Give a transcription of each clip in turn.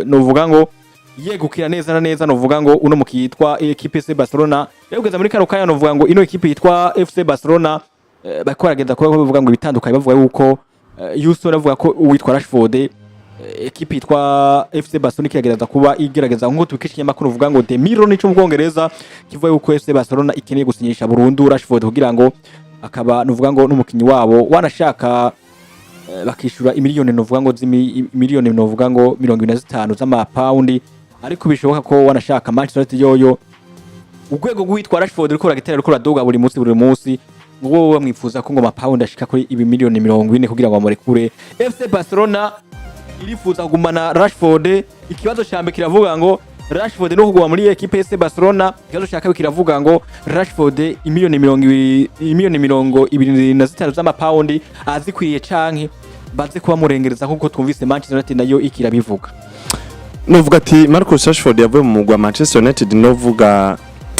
novuga ngo yegukira neza na neza novuga ngo uno mukitwa equipe FC Barcelona yegeza muri kano kanya novuga ngo ino equipe yitwa FC Barcelona bako baragenda kuba bavuga ngo bitandukanye bavuga yuko Yuso navuga ko uwitwa Rachford equipe yitwa FC Barcelona kigerageza kuba igerageza ngo tubikishiye makuru uvuga ngo Demiro nico mu Bwongereza kivuye yuko FC Barcelona ikeneye gusinyisha Burundu Rachford kugira ngo akaba nuvuga ngo n'umukinyi wabo wanashaka bakishura imiliyoni novuga ngo miliyoni novuga ngo 25 z'amapaundi ariko bishoboka ko wanashaka Manchester United yoyo urwego rwitwa Rachford riko ragitera riko radoga buri munsi ngo wowe bamwifuza ko ngo amapaundi ashika kuri ibi miliyoni 40 kugira ngo bamurekure FC Barcelona irifuza kugumana Rachford ikibazo cyambe kiravuga ngo Rachford no kuguma muri equipe FC Barcelona ikibazo cyaka kiravuga ngo Rachford imiliyoni 25 z'amapaundi azikwiriye canke baze kuba murengereza nkuko twumvise Manchester United nayo ikirabivuga novuga ati Marcus Rashford yavuye mu mugwa Manchester United novuga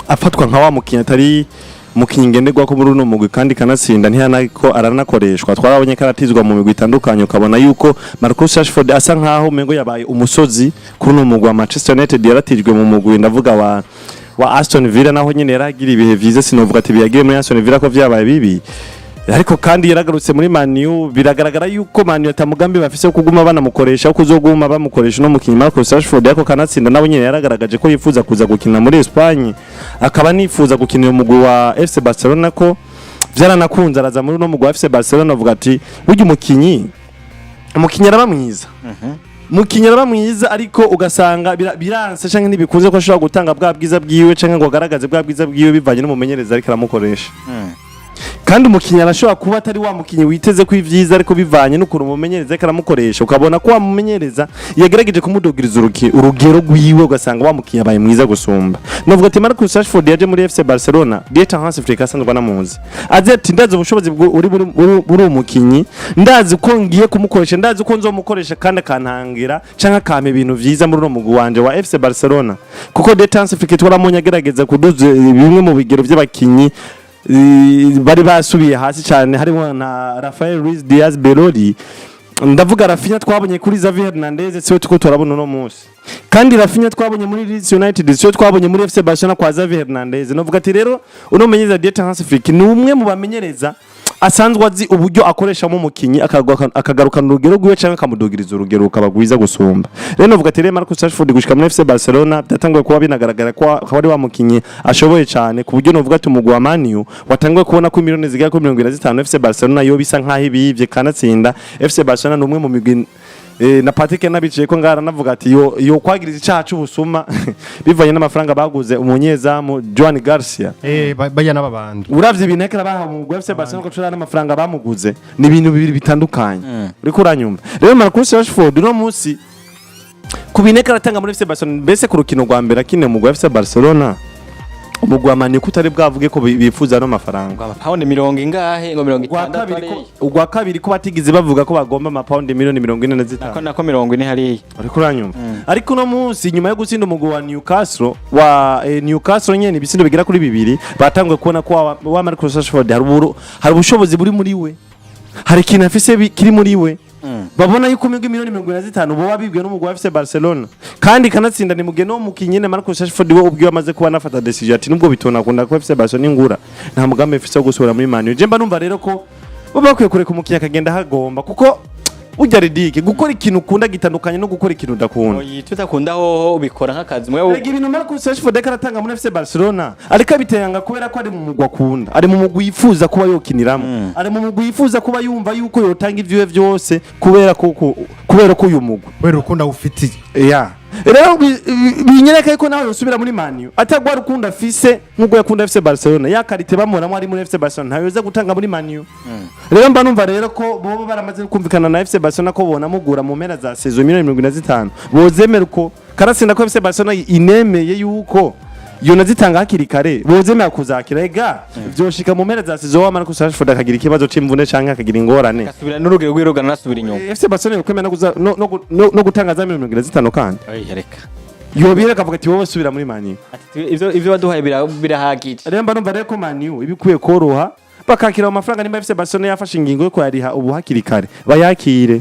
afatwa nka wa mukinyi atari mukinyi ngenderwa ko muri uno mugwi kandi kanatsinda ntiyanako aranakoreshwa twarabonye karatizwa mu migwi itandukanye ukabona yuko Marcus Rashford asa nkaho mengo yabaye umusozi kuri uno mugwa Manchester United yaratijwe mu mugwi ndavuga wa Aston Villa naho nyene yaragira ibihe vyiza sinovuga ati biyagiye muri Aston Villa ko vyabaye bibi ariko kandi yaragarutse muri Man U biragaragara yuko Man U atamugambi bafise kuguma banamukoresha kuzoguma bamukoresha no mukinyi Marcus Rashford yako kanatsinda nabo nyene yaragaragaje ko yifuza kuza gukina muri Espagne akaba nifuza gukinira umugwi wa FC Barcelona ko vyaranakunze araza muri no mugwi wa FC Barcelona avuga ati burya umukinyi araba mwiza mukinyi araba mwiza ariko ugasanga biranse canke ntibikunze ko ashobora gutanga bwa bwiza bwiwe canke ngo agaragaze bwa bwiza bwiwe bivanye n'umumenyereza ariko aramukoresha kandi umukinyi arashobora kuba atari wa mukinyi witeze ko ivyiza ariko bivanye n'ukuntu umumenyereza karamukoresha ukabona ko wa mumenyereza yagerageje kumudogiriza urugero rwiwe ugasanga wa mukinyi abaye mwiza gusumba novuga ati Marcus Rashford yaje muri FC Barcelona Dieta Hans Afrika asanzwe namuzi aze ati ndazi ubushobozi buri umukinyi ndazi ko ngiye kumukoresha ndazi ko nzomukoresha kandi akantangira canke akampa ibintu vyiza muri no mugwi wanje wa FC Barcelona kuko Dieta Hans Afrika twaramonye agerageza kuduza bimwe mu bigero by'abakinyi bari basubiye hasi cyane harimo na Rafael Luis Diaz Belori ndavuga Rafinha twabonye kuri Xavi Hernandez cyo tuko turabona no munsi kandi Rafinha twabonye muri Leeds United cyo twabonye muri FC Barcelona kwa Xavi Hernandez novuga ati rero uno menyereza Dieta Hans Afrika ni umwe mu bamenyereza asanzwe azi uburyo akoresha mu mukinyi akagarukana urugero rwiwe cyangwa akamudogiriza urugero ukabagwiza gusumba rero novuga ati rero Marcus Rashford gushika muri FC Barcelona byatangiye kuba binagaragara ko ari wa mukinyi ashoboye cyane ku buryo novuga ati umugwi wa Man U watangiye kubona ko miliyoni zigera kuri 25 FC Barcelona yo bisa nkaho ibivye kanatsinda FC Barcelona numwe mu migwi na Patrick nabiciye ko ngara navuga ati yo kwagiriza icyaha cy'ubusuma bivanye n'amafaranga baguze umunyezamu Joan Garcia bajya n'ababandi uravye binekera baha mu FC Barcelona ko cura n'amafaranga bamuguze ni ibintu bibiri bitandukanye uri kuranyumva rero Marcus Rashford no munsi kubinekera atanga muri FC Barcelona bese ku rukino rwa mbere akine mu FC Barcelona umugwamani kutari bwavuge ko bifuza no mafaranga amapaundi 70 ingahe ngo 60 ugwa kabiri ko batigize bavuga ko bagomba amapaundi miliyoni 45 nako 40 hariya ariko uranyumva ariko no munsi nyuma yo gutsinda umugwi wa Newcastle Newcastle nyene ibisindo bigira kuri bibiri batangwe kubona ko wa Marcus Rashford hari ubushobozi buri muri we hari ikintu afise kiri muri we babona yuko miliyoni 25 bo wabibwe n'umugwi wa FC Barcelona kandi kanatsinda ni mugeno mukinyene Marcus Rashford we ubwiwe amaze kuba nafata decision ati nubwo bitona kunda ko FC Barcelona ingura nta mugambi afise wo gusubira muri Man U je mba numva rero ko bo bakwiye kureka umukinya akagenda hagomba kuko ujya ridike gukora ikintu ukunda gitandukanye no gukora ikintu udakunda tutakunda ho ubikora nk'akazi mwe rega ibintu Marcus Rashford karatanga muri FC Barcelona ariko biteyanga kubera ko ari mu mugwa akunda ari mu mugwi yifuza kuba yokiniramo ari mu mugwi yifuza kuba yumva yuko yotanga ivyo byose kubera ko uyu mugwi we rukunda ufite rero binyereka yuko nawe usubira muri Man U atagwa rukunda afise nk'uko yakunda FC Barcelona yakarite bamuramo ari muri FC Barcelona ntayoza gutanga muri Man U rero mba numva rero ko bo baramaze kumvikana na FC Barcelona ko bona mugura mu mpera za saison 2025 bozemera ko karasinda ko FC Barcelona inemeye yuko yo nazitanga hakiri kare bozemera kuzakira ega byoshika mu mpera za saison wa Marcus Rashford akagira ikibazo c'imvune canke akagira ingorane kasubira n'urugero rwirogana nasubira inyuma FC Barcelona kwemera no gutanga za 2025 kandi reka yobira kavuga ati wowe subira muri Man U ivyo baduhaye birahagije rero mba numva rero ko Man U ibikuye koroha bakakira amafaranga nimba FC Barcelona yafashe ingingo yo ko yariha ubu hakiri kare bayakire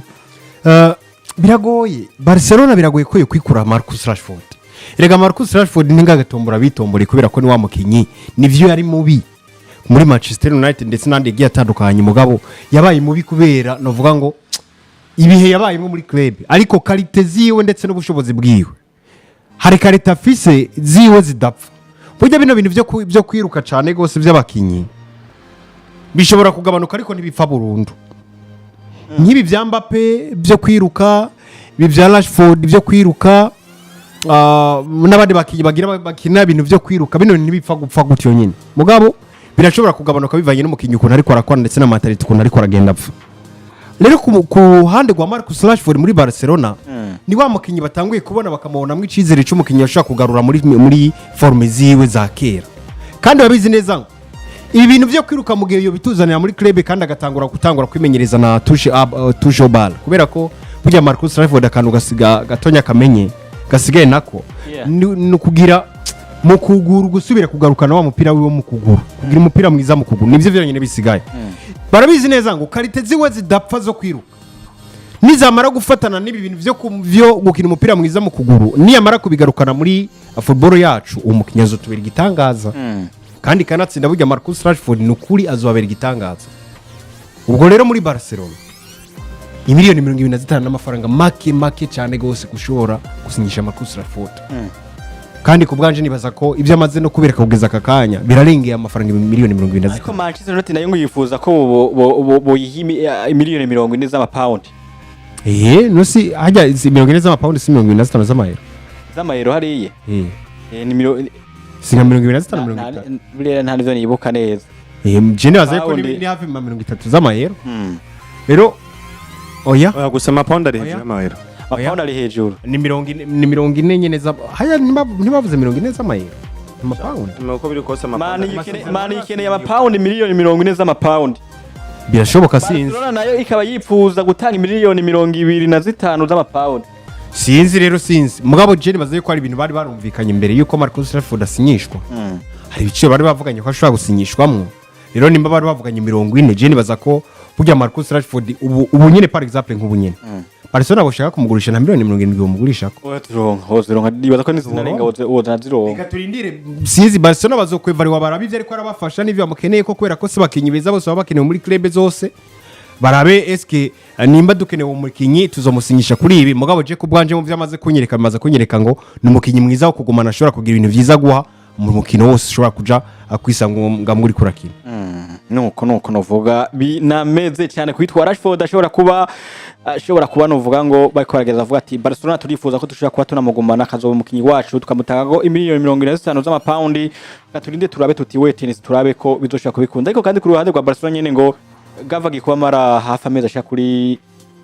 biragoye Barcelona biragoye ko kwikura Marcus Rashford. Erega Marcus Rashford ninga gatombora bitombore kubera ko ni wa mukinyi nivyo yari mubi muri Manchester United ndetse nandi giye atandukanye mugabo yabaye mubi kubera novuga ngo ibihe yabayemo muri club ariko kalite ziwe ndetse n'ubushobozi bwiwe hari kalite afise ziwe zidapfa. Burya bino bintu byo kwiruka cyane gose by'abakinyi bishobora kugabanuka ariko ntibipfa burundu. Nkibi bya Mbappe byo kwiruka, ibi bya Rashford byo kwiruka, n'abandi bakina ibintu byo kwiruka bino ntibipfa gupfa gutyo nyine. Mugabo birashobora kugabanuka bivanye n'umukinyi ukuntu ariko arakora ndetse n'amatariti ukuntu ariko aragenda apfa. Rero ku hande gwa Marcus Rashford muri Barcelona ni wa mukinyi batanguye kubona bakamubonamo icizere cy'umukinyi yashaka kugarura muri forme ziwe za kera. Kandi babizi neza ngo ibi bintu byo kwiruka mu gihe yo bituzanira muri club kandi agatangura kwimenyereza na touche ball kubera ko burya Marcus Rashford akantu gatonya kamenye gasigaye nako ni kugira mu kuguru gusubira kugarukana wa mupira wiwe mu kuguru kugira umupira mwiza mu kuguru nivyo byonyine bisigaye. Barabizi neza ngo kalite ziwe zidapfa zo kwiruka nizamara gufatana n'ibi bintu byo gukina umupira mwiza mu kuguru niyamara kubigarukana muri football yacu umukinyazo tubiri gitangaza kandi kanatsinda burya Marcus Rashford nukuri azobabera igitangaza. Ubwo rero muri Barcelona imiliyoni 25 n'amafaranga make cyane gose gushora gusinyisha Marcus Rashford. Kandi kubwanje nibaza ko ibyo amaze no kubereka kugeza akakanya birarengeye amafaranga miliyoni 25. Ariko Manchester United nayo yifuza ko bo yihimi miliyoni 40 z'amapaundi. No si hajya 40 z'amapaundi si 25 z'amayero. Z'amayero hariye. Ni miliyoni singa 25 buriya nta nivyo nibuka neza. Je nibaza ko ni hafi 30 z'amayero. Rero oya gusa amapaundi ari hejuru y'amayero. Amapaundi ari hejuru. Ni 40 nyene za haya ntibavuze 40 z'amayero. Amapaundi. Nuko biri kose amapaundi. Mani ikeneye amapaundi miliyoni 40 z'amapaundi. Birashoboka sinzi. Barcelona nayo ikaba yifuza gutanga miliyoni 25 z'amapaundi. Sinzi rero sinzi. Mugabo je nibaza ko ari ibintu bari barumvikanye imbere yuko Marcus Rashford asinyishwa. Hari ibiciro bari bavuganye ko ashobora gusinyishwamwo. Rero nimba bari bavuganye 40 je nibaza ko burya Marcus Rashford ubu nyene par exemple nk'ubu nyene. Barcelona boshaka kumugurisha na miliyoni 70 bamugurisha ko. Oya nibaza ko nizinarenga woza nazironka. Reka turindire sinzi Barcelona bazokwevarirwa barabivye ariko arabafasha n'ivyo bamukeneye ko kwera ko se bakinyi beza bose babakeneye muri club zose. Barabe eske nimba dukenewe umukinyi tuzomusinyisha kuri ibi mugabo je kubwanje mu vyamaze kunyereka ngo numukinyi mwiza wo kugumana ashobora kugira ibintu vyiza guha mu mukino wose ashobora kuja akwisanga muri kurakina. Nuko novuga binameze cyane kwitwa Rashford ashobora kuba novuga ngo bariko barageza avuga ati Barcelona turifuza ko dushobora kuba tunamugumana akazoba umukinyi wacu tukamutagago imiliyoni 25 z'amapaundi katurinde turabe tuti tennis turabe ko bizoshaka kubikunda ariko kandi ku ruhande rwa Barcelona nyene ngo Gavi gikuba mara hafi amezi ashaka kuri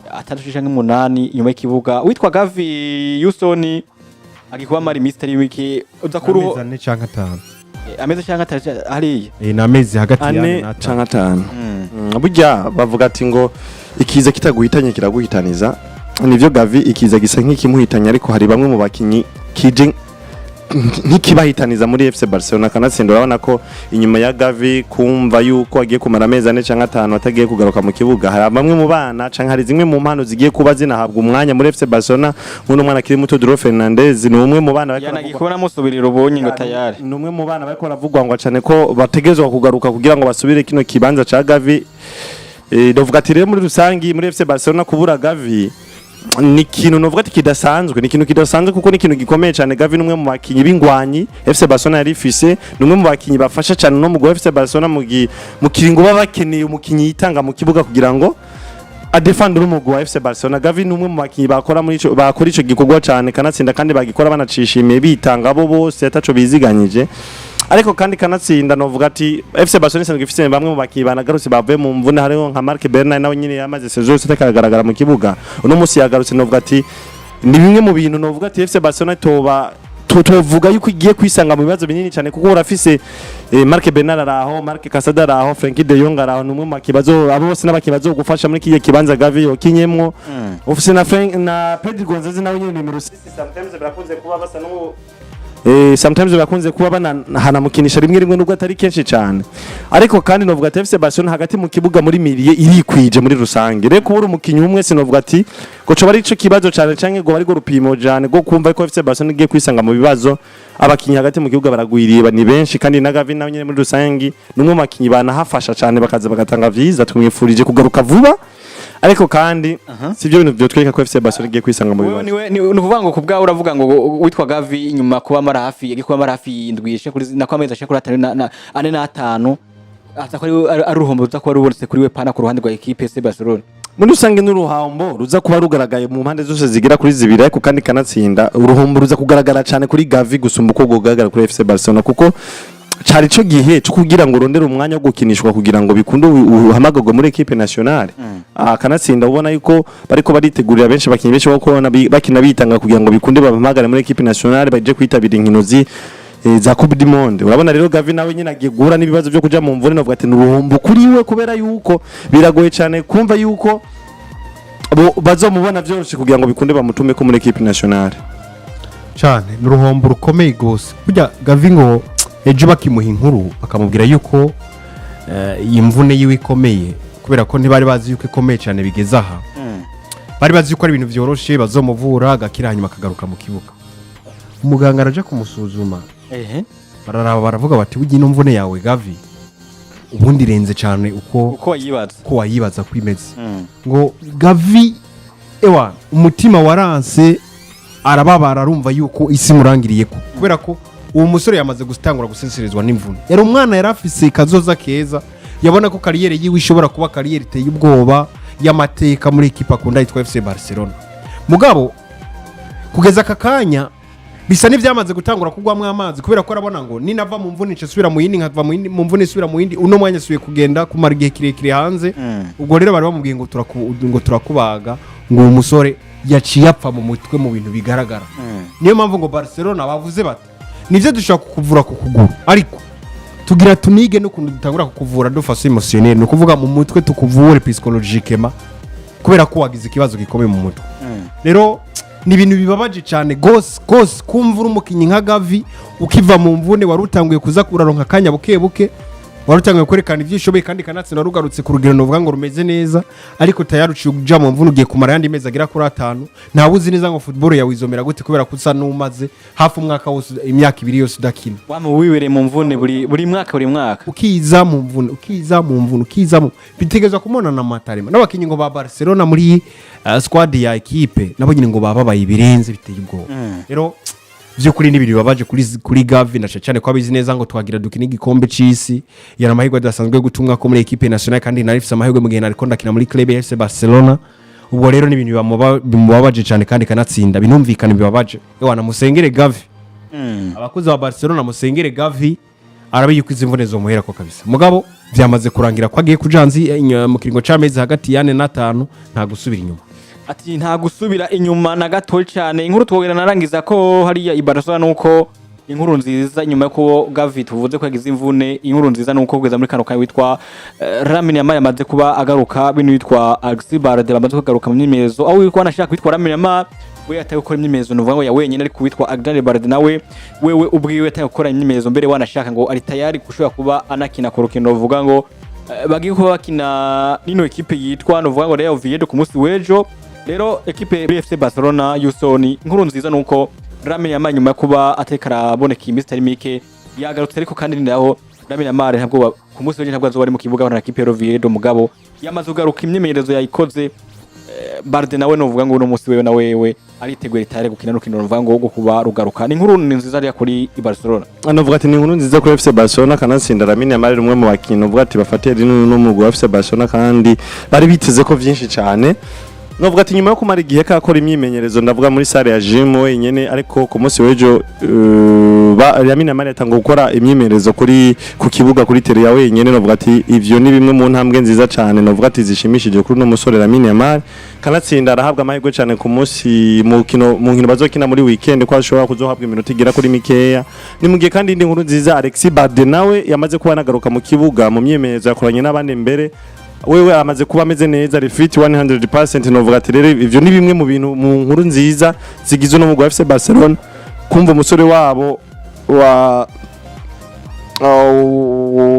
3-8 inyuma y'ikibuga witwa Gavi Yusoni agikuba mari mystery wiki uza kuru amezi cyangwa hariya n'amezi hagati ya 4 burya bavuga ati ngo ikiza kitaguhitanye kiraguhitaniza nivyo Gavi ikiza gisa nk'ikimuhitanya ariko hari bamwe mu bakinyi kije nk'ikibahitaniza muri FC Barcelona kanatsinda urabona ko inyuma ya Gavi kumva yuko agiye kumara amezi 4 cyangwa 5 atagiye kugaruka mu kibuga hari bamwe mu bana cyangwa hari zimwe mu mpano zigiye kuba zinahabwa umwanya muri FC Barcelona nk'uno mwana kiri muto Duro Fernandez ni umwe mu bana yanagikora musubirira ubonye ngo tayari ni umwe mu bana bariko baravugwa ngo cyane ko bategezwa kugaruka kugira ngo basubire kino kibanza ca Gavi dovuga ati rero muri rusangi muri FC Barcelona kubura Gavi ni ikintu novuga ati kidasanzwe ni ikintu kidasanzwe kuko ni ikintu gikomeye cyane Gavi numwe mu bakinyi b'ingwanyi FC Barcelona yari ifise numwe mu bakinyi bafasha cyane no mu FC Barcelona mu kiringo babakeneye umukinyi yitanga mu kibuga kugira ngo adefendre umugwi wa FC Barcelona. Gavi numwe mu bakinyi bakora ico gikorwa cyane kanatsinda kandi bagikora banacishimiye bitanga bo bose ataco biziganyije ariko kandi kanatsinda novuga ati FC Barcelona isanzwe ifite bamwe mu bakinyi banagarutse bavuye mu mvune hariho nka Marc Bernard nawe nyine yamaze saison yose atagaragara mu kibuga uno musi yagarutse novuga ati ni bimwe mu bintu novuga ati FC Barcelona tuvuga yuko igiye kwisanga mu bibazo binini cyane kuko urafise Marc Bernard araho Marc Casada araho Frenkie de Jong araho numwe mu kibazo abo bose n'abakibazo gufasha muri kiye kibanza Gavi yokinyemwo ufise na Pedri Gonzalez nawe nyine numero 6 sometimes barakunze kuba basa sometimes bakunze kuba hanamukinisha rimwe rimwe nubwo atari kenshi cyane ariko kandi novuga ati FC Barcelona hagati mu kibuga muri miliye irikwije muri rusange reko uri umukinyi umwe sinovuga ati ko cyo bari ico kibazo cyane canke go bari go rupimo jane go kumva ko FC Barcelona igiye kwisanga mu bibazo abakinyi hagati mu kibuga baragwiriye ni benshi kandi na Gavi nawe nyene muri rusange numwe mu bakinyi banahafasha cyane bakaza bagatanga vyiza tumwifurije kugaruka vuba ariko kandi sivyo bintu byo tweka ko FC Barcelona igiye kwisanga mu bibazo ni ukuvuga ngo kubwa uravuga ngo witwa Gavi nyuma kuba mara hafi yagikuba mara hafi indwishe kuri nakwameza ashe kuri 4 na 5 asa ko ari uruhombo ruza kuba rubonetse kuri we pana ku ruhande rwa equipe FC Barcelona muri usange n'uruhambo ruza kuba rugaragaye mu mpande zose zigira kuri zibiri ariko kandi kanatsinda uruhombo ruza kugaragara cyane kuri Gavi gusumba uko gugaragara kuri FC Barcelona kuko cyari cyo gihe cyo kugira ngo rondere umwanya wo gukinishwa kugira ngo bikunde uhamagagwe muri equipe nationale kanatsinda ubona yuko bariko baritegurira benshi bakinyi benshi bako bakina bitanga kugira ngo bikunde bahamagare muri equipe nationale baje kwitabira inkino za Coupe du Monde urabona rero Gavi nawe nyine agiye guhura n'ibibazo byo kuja mu mvune novuga ati nuruhombo kuri we kubera yuko biragoye cyane kumva yuko bazomubona byoroshe kugira ngo bikunde bamutume ko muri equipe nationale cyane nuruhombo rukomeye gose kujya Gavi ngo ejo bakimuha inkuru bakamubwira yuko iyi mvune yiwe ikomeye kubera ko ntibari bazi yuko ikomeye cyane bigeze aha bari bazi yuko ari ibintu byoroshe bazomuvura agakira hanyuma akagaruka mu kibuga umuganga araje kumusuzuma bararaba baravuga bati ugiye no mvune yawe Gavi ubundi irenze cyane uko wayibaza kwimeze ngo Gavi ewa umutima waranse arababara arumva yuko isi murangiriye ko kubera ko uwo musore yamaze gustangura gusenserezwa n'imvune yari umwana yarafise kazoza keza yabona ko kariyeri yiwe ishobora kuba kariyeri iteye ubwoba y'amateka muri equipe akunda yitwa FC Barcelona mugabo kugeza akakanya bisa n'ivyamaze gutangura kugwamwe amazi kubera ko arabona ngo ninava mu mvune nce subira mu yindi nkava mu mvune subira mu yindi uno mwanya suye kugenda kumara igihe kirekire hanze ubwo rero bari bamubwiye ngo turakubaga ngo uwo musore yaciye apfa mu mutwe mu bintu bigaragara niyo mpamvu ngo Barcelona bavuze bati nivyo dushaka kukuvura ku kuguru ariko tugira tunige no kuntu dutangura kukuvura dufashe emotionnel no kuvuga mu mutwe tukuvure psychologiquement kubera ko wagize ikibazo gikomeye mu mutwe rero ni ibintu bibabaje cyane gose kumvura umukinyi nka Gavi ukiva mu mvune warutanguye kuza kuraronka kanya buke warutanguye kwerekana ivyishoboye kandi kanatse narugarutse ku rugero novuga ngo rumeze neza ariko tayaruciye kuja mu mvune ugiye kumara yandi mezi agira kuri 5 ntabuzi neza ngo football yawizomera gute kubera kusa numaze hafi umwaka wose imyaka 2 yose udakina wamo wiwere mu mvune buri mwaka ukiza mu mvune bitegezwa kumona na matarema n'abakinyi ngo ba Barcelona muri squad ya equipe nabo nyine ngo bababaye ibirenze biteye ubwoba rero byo kuri nibiri babaje kuri Gavi na cyane ko abizi neza ngo twagira dukina igikombe c'isi yana amahirwe adasanzwe gutumwa ko muri equipe nationale kandi narifise amahirwe mu gihe nariko ndakina muri club ya FC Barcelona ubwo rero ni ibintu bimubabaje cyane kandi kanatsinda binumvikana bibabaje wana musengere Gavi abakuze ba Barcelona musengere Gavi arabiyikwiza imvune zo muhera ko kabisa mugabo vyamaze kurangira ko agiye kujanzi mu kiringo c'amezi hagati ya 4 na 5 nta gusubira inyuma ati nta gusubira inyuma na gato cyane inkuru twogera narangiza ko hariya Barcelona nuko inkuru nziza nyuma ko Gavi tuvuze ko yagize imvune inkuru nziza nuko kugeza muri kano kayi witwa Lamine Yamal yamaze kuba agaruka bino witwa Amusubirire bamaze kugaruka mu myimezo aho witwa anashaka witwa Lamine Yamal we yataye gukora imyimezo nuvuga ngo ya wenyine ari kuwitwa Amusubirire nawe wewe ubwiwe yataye gukora imyimezo mbere wanashaka ngo ari tayari kushobora kuba anakina ku rukino ruvuga ngo bagiye kuba bakina nino equipe yitwa nuvuga ngo Real Madrid ku munsi w'ejo rero equipe FC Barcelona Yusoni inkuru nziza nuko Lamine Yamal nyuma kuba atekaraboneka imistari mike yagarutse ariko kandi ndaho Lamine Yamal ntabwo ku munsi w'ejo ntabwo azobari mu kibuga na equipe Real Madrid mugabo yamaze ugaruka imyemenyerezo yayikoze Barde nawe novuga ngo uno munsi wewe na wewe ariteguye itare gukina n'ukino ruvuga ngo kuba rugaruka ni inkuru nziza ari kuri Barcelona novuga ati ni inkuru nziza kuri FC Barcelona kanatsinda Lamine Yamal umwe mu bakinyi novuga ati bafatiye no mu rwa FC Barcelona kandi bari biteze ko vyinshi cyane novuga ati nyuma yo kumara igihe kakora imyimenyerezo ndavuga muri salle ya gym wenyene ariko ku munsi w'ejo Lamine Yamal yatanga gukora imyimenyerezo ku kibuga kuri tele ya wenyene novuga ati ivyo ni bimwe mu ntambwe nziza cyane novuga ati zishimishije kuri no musore Lamine Yamal kanatsinda arahabwa amahirwe cyane ku munsi mu nkino bazokina muri weekend ko ashobora kuzohabwa iminota igira kuri mikeya ni mu gihe kandi indi nkuru nziza Alexis Bade nawe yamaze kuba nagaruka mu kibuga mu myimenyerezo yakoranye n'abandi mbere wewe amaze kuba ameze neza ari fit 100% novuga ati rero ivyo ni bimwe mu bintu mu nkuru nziza zigizwe no mu FC Barcelona kumva umusore wabo wa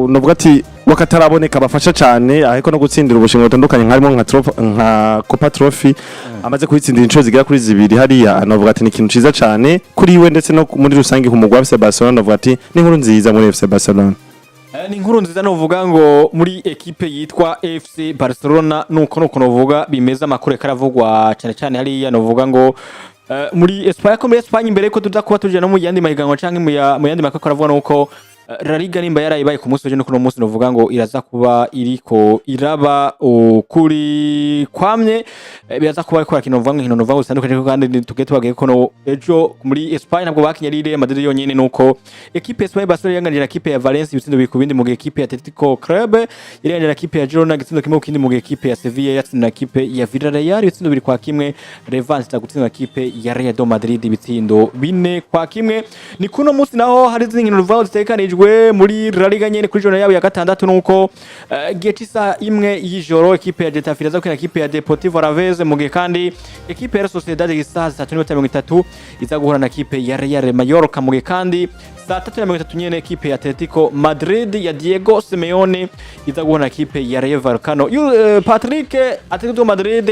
novuga ati wakataraboneka bafasha cyane ariko no gutsindira ubushinga butandukanye harimo nka Copa Trophy amaze kwitsindira inshuro zigera kuri zibiri hariya novuga ati ni ikintu ciza cyane kuri we ndetse no muri rusange ku mugwa FC Barcelona novuga ati ni inkuru nziza muri FC Barcelona. Ni inkuru nziza novuga ngo muri ekipe yitwa FC Barcelona nuko novuga bimeza amakuru karavugwa cyane cyane hariya novuga ngo muri Espagne ko muri Espagne imbere ko tuza kuba tuje no mu yandi mahiganwa canke mu yandi makuru karavugwa nuko La Liga nimba yarayibaye ku munsi no munsi novuga ngo iraza kuba iriko iraba ukuri kwamye biraza kuba ariko rakino novuga ngo inkino novuga zitandukanye kandi tugete bageye ko no ejo muri Espagne ntabwo bakinya Real Madrid yonyene nuko equipe Espagne Barcelona yanganira equipe ya Valencia ibitsindo bikubindi mu equipe ya Atletico Club yanganira equipe ya Girona gitsindo kimwe kindi mu equipe ya Sevilla yatsinda equipe ya Villarreal ibitsindo biri kwa kimwe Levante itagutsinda equipe ya Real Madrid ibitsindo bine kwa kimwe ni kuno munsi naho hari inkino novuga zitekanije muri La Liga nyene kuri jona yabo ya gatandatu nuko Getisa imwe y'ijoro equipe ya Getafe iraza kwina equipe ya Deportivo Alaves mugihe kandi equipe ya Sociedad Gistaz 3:30 iza guhura na equipe ya Real Mallorca mugihe kandi 3:30 nyene equipe ya Atletico Madrid ya Diego Simeone iza guhura na equipe ya Rayo Vallecano Patrick Atletico Madrid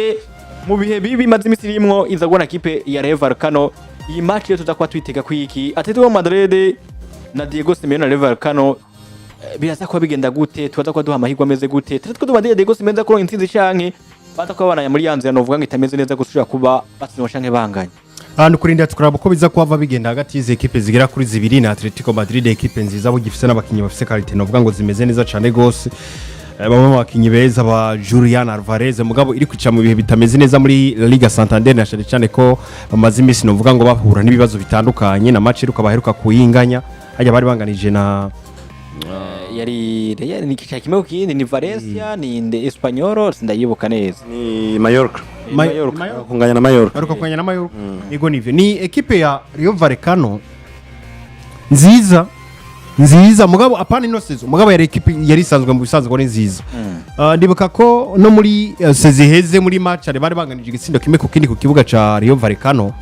mu bihe bibi maze imisi rimwo iza guhura na equipe ya Rayo Vallecano iyi match yo tuzakwa twitega kwiki Atletico Madrid na Diego Simeone na Rayo Vallecano biraza kuba bigenda gute tubaza kuba duha amahirwe ameze gute Atletico Madrid Diego Simeone za kuronka intsinzi canke baza kuba bananya muri yanzu novuga ngo itameze neza gusubira kuba batsinwa canke banganya hano kurinda tukaraba ko biza kuva bigenda hagati y'izi equipe zigera kuri zibiri na Atletico Madrid equipe nziza bugifise n'abakinyi bafise quality novuga ngo zimeze neza cyane gose bamwe mu bakinyi beza ba Julian Alvarez mugabo iri kwica mu bihe bitameze neza muri La Liga Santander na cyane ko bamaze imisi novuga ngo bahura n'ibibazo bitandukanye na match iruka baheruka kuyinganya hajya bari banganije na yari ni kimwe kindi ni Valencia ni Ninde Espanyol sindayibuka neza ni Mallorca kunganya na Mallorca baruka kunganya na Mallorca ego nivyo ni equipe ya Rayo Vallecano nziza mugabo apana ino sezo mugabo yari equipe yari isanzwe mu bisanzwe ko nziza ndibuka ko no muri seziheze muri match bari banganije igitsindo kimwe ku kindi ku kibuga ca Rayo Vallecano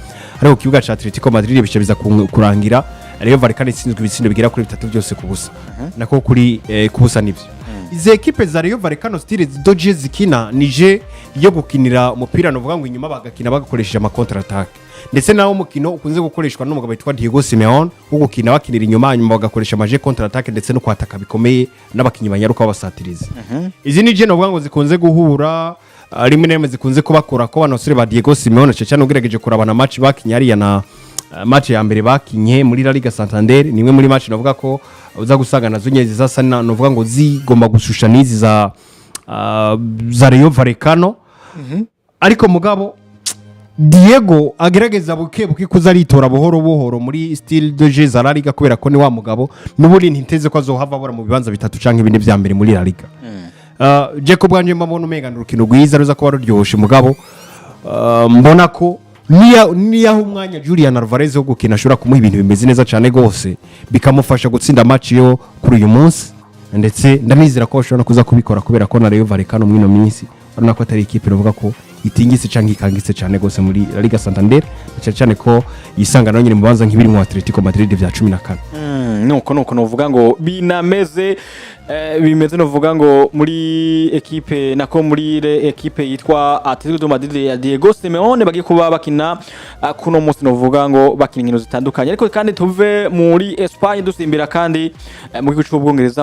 ariko ku kibuga ca Atletico Madrid bica kurangira Rayo Vallecano itsinzwe ibitsindo bigera kuri 3 byose kubusa nako kuri kubusa nivyo ize equipe za Rayo Vallecano style doje zikina nije yo gukinira umupira novuga ngo inyuma bagakina bagakoresheje ama counter attack ndetse nawo mukino ukunze gukoreshwa n'umugabo witwa Diego Simeone wo gukina bakinira inyuma bagakoresha amaje counter attack ndetse no kwataka bikomeye n'abakinyi banyaruka basatiriza izi nije novuga ngo zikunze guhura rimwe n'imwe zikunze kubakora ko banosore ba Diego Simeone cyane ugerageje kurabana match bakinya ari na match ya mbere bakinye muri La Liga Santander nimwe muri match navuga ko uza gusanga nazo nyezi zasa navuga ngo zigomba gushusha nizi za Rayo Vallecano ariko mugabo Diego agerageza buke kuza aritora buhoro muri style de jeu za La Liga kubera ko ni wa mugabo n'uburi ntiteze ko azohava bora mu bibanza bitatu canke ibindi vya mbere muri La Liga Jacob bwanje mbabona umegana urukino rwiza ruza kuba ruryoshe mugabo mbona ko niya umwanya Julian Alvarez wo gukina ashobora kumuha ibintu bimeze neza cyane gose bikamufasha gutsinda match yo kuri uyu munsi ndetse ndanizera ko ashobora kuza kubikora kubera ko na Rayo Vallecano mwino minsi urabona ko atari ikipe novuga ko itingise canke ikangise cyane gose muri La Liga Santander cyane ko yisanga nayo nyine mu banza nk'ibiri mu Atletico Madrid vya 14 nuko novuga ngo binameze bimeze novuga ngo muri equipe nako muri equipe yitwa Atletico Madrid ya Diego Simeone bagiye kuba bakina kuno munsi novuga ngo bakina inkino zitandukanye ariko kandi tuve muri Espagne dusimbira kandi mu gihugu cy'Ubwongereza